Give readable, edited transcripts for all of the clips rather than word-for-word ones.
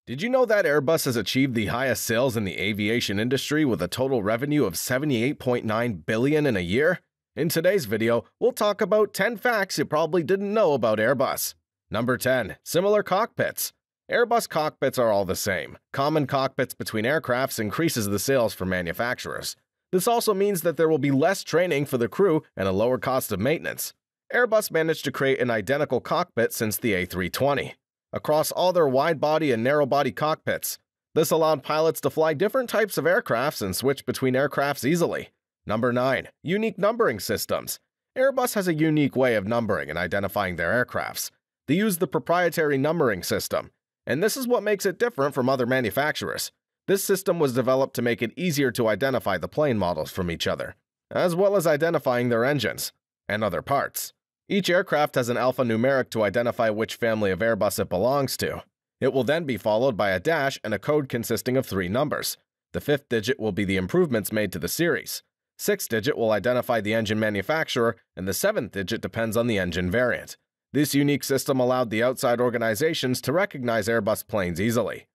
Did you know that Airbus has achieved the highest sales in the aviation industry with a total revenue of $78.9 billion in a year? In today's video, we'll talk about 10 facts you probably didn't know about Airbus. Number 10. Similar cockpits. Airbus cockpits are all the same. Common cockpits between aircrafts increases the sales for manufacturers. This also means that there will be less training for the crew and a lower cost of maintenance. Airbus managed to create an identical cockpit since the A320. Across all their wide-body and narrow-body cockpits. This allowed pilots to fly different types of aircrafts and switch between aircrafts easily. Number 9. Unique numbering systems. Airbus has a unique way of numbering and identifying their aircrafts. They use the proprietary numbering system, and this is what makes it different from other manufacturers. This system was developed to make it easier to identify the plane models from each other, as well as identifying their engines and other parts. Each aircraft has an alphanumeric to identify which family of Airbus it belongs to. It will then be followed by a dash and a code consisting of 3 numbers. The 5th digit will be the improvements made to the series. 6th digit will identify the engine manufacturer, and the 7th digit depends on the engine variant. This unique system allowed the outside organizations to recognize Airbus planes easily.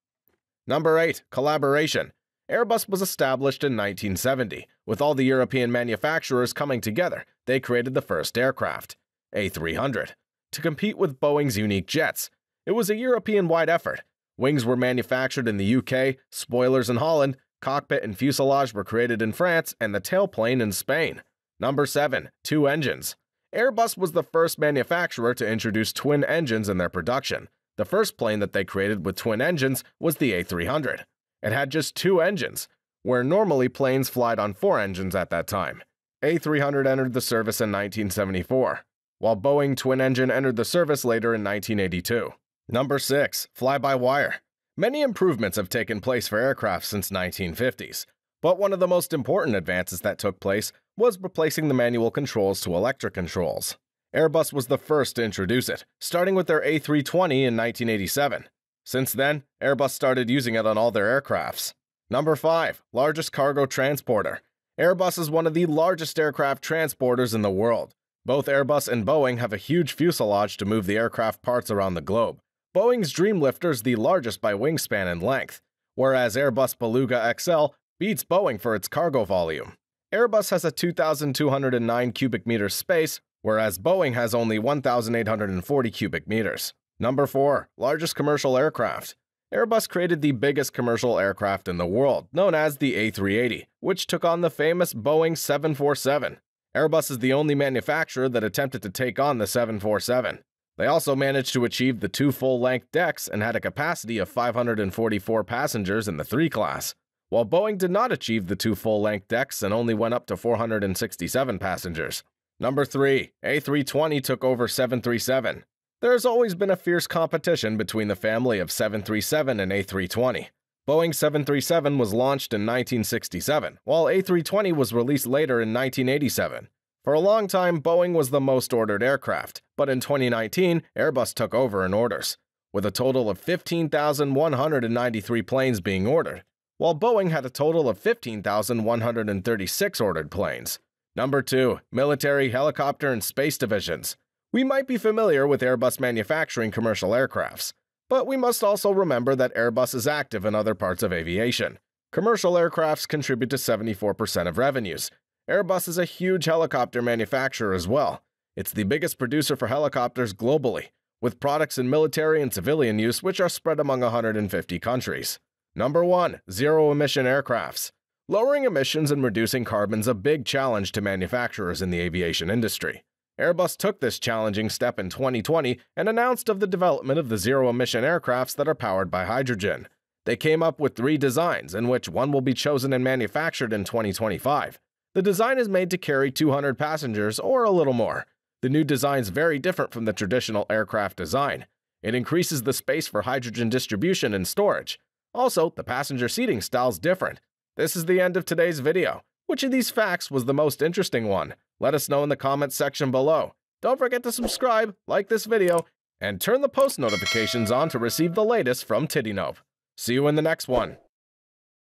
Number 8. Collaboration. Airbus was established in 1970. With all the European manufacturers coming together, they created the first aircraft, A300, to compete with Boeing's unique jets. It was a European-wide effort. Wings were manufactured in the UK, spoilers in Holland, cockpit and fuselage were created in France, and the tailplane in Spain. Number 7. 2 engines. Airbus was the first manufacturer to introduce twin engines in their production. The first plane that they created with twin engines was the A300. It had just 2 engines, where normally planes flied on 4 engines at that time. A300 entered the service in 1974. While Boeing twin engine entered the service later in 1982. Number 6. Fly-by-wire. Many improvements have taken place for aircraft since 1950s, but one of the most important advances that took place was replacing the manual controls to electric controls. Airbus was the first to introduce it, starting with their A320 in 1987. Since then, Airbus started using it on all their aircrafts. Number 5. Largest cargo transporter. Airbus is one of the largest aircraft transporters in the world. Both Airbus and Boeing have a huge fuselage to move the aircraft parts around the globe. Boeing's Dreamlifter is the largest by wingspan and length, whereas Airbus Beluga XL beats Boeing for its cargo volume. Airbus has a 2,209 cubic meters space, whereas Boeing has only 1,840 cubic meters. Number 4. Largest commercial aircraft. Airbus created the biggest commercial aircraft in the world, known as the A380, which took on the famous Boeing 747. Airbus is the only manufacturer that attempted to take on the 747. They also managed to achieve the 2 full-length decks and had a capacity of 544 passengers in the 3 class, while Boeing did not achieve the 2 full-length decks and only went up to 467 passengers. Number 3. A320 took over 737. There has always been a fierce competition between the family of 737 and A320. Boeing 737 was launched in 1967, while A320 was released later in 1987. For a long time, Boeing was the most ordered aircraft, but in 2019, Airbus took over in orders, with a total of 15,193 planes being ordered, while Boeing had a total of 15,136 ordered planes. Number 2. Military, helicopter, and space divisions. We might be familiar with Airbus manufacturing commercial aircrafts, but we must also remember that Airbus is active in other parts of aviation. Commercial aircrafts contribute to 74% of revenues. Airbus is a huge helicopter manufacturer as well. It's the biggest producer for helicopters globally, with products in military and civilian use which are spread among 150 countries. Number 1. Zero-emission aircrafts. Lowering emissions and reducing carbon is a big challenge to manufacturers in the aviation industry. Airbus took this challenging step in 2020 and announced of the development of the zero-emission aircrafts that are powered by hydrogen. They came up with 3 designs, in which one will be chosen and manufactured in 2025. The design is made to carry 200 passengers or a little more. The new design is very different from the traditional aircraft design. It increases the space for hydrogen distribution and storage. Also, the passenger seating style is different. This is the end of today's video. Which of these facts was the most interesting one? Let us know in the comments section below. Don't forget to subscribe, like this video, and turn the post notifications on to receive the latest from DIDNT. See you in the next one.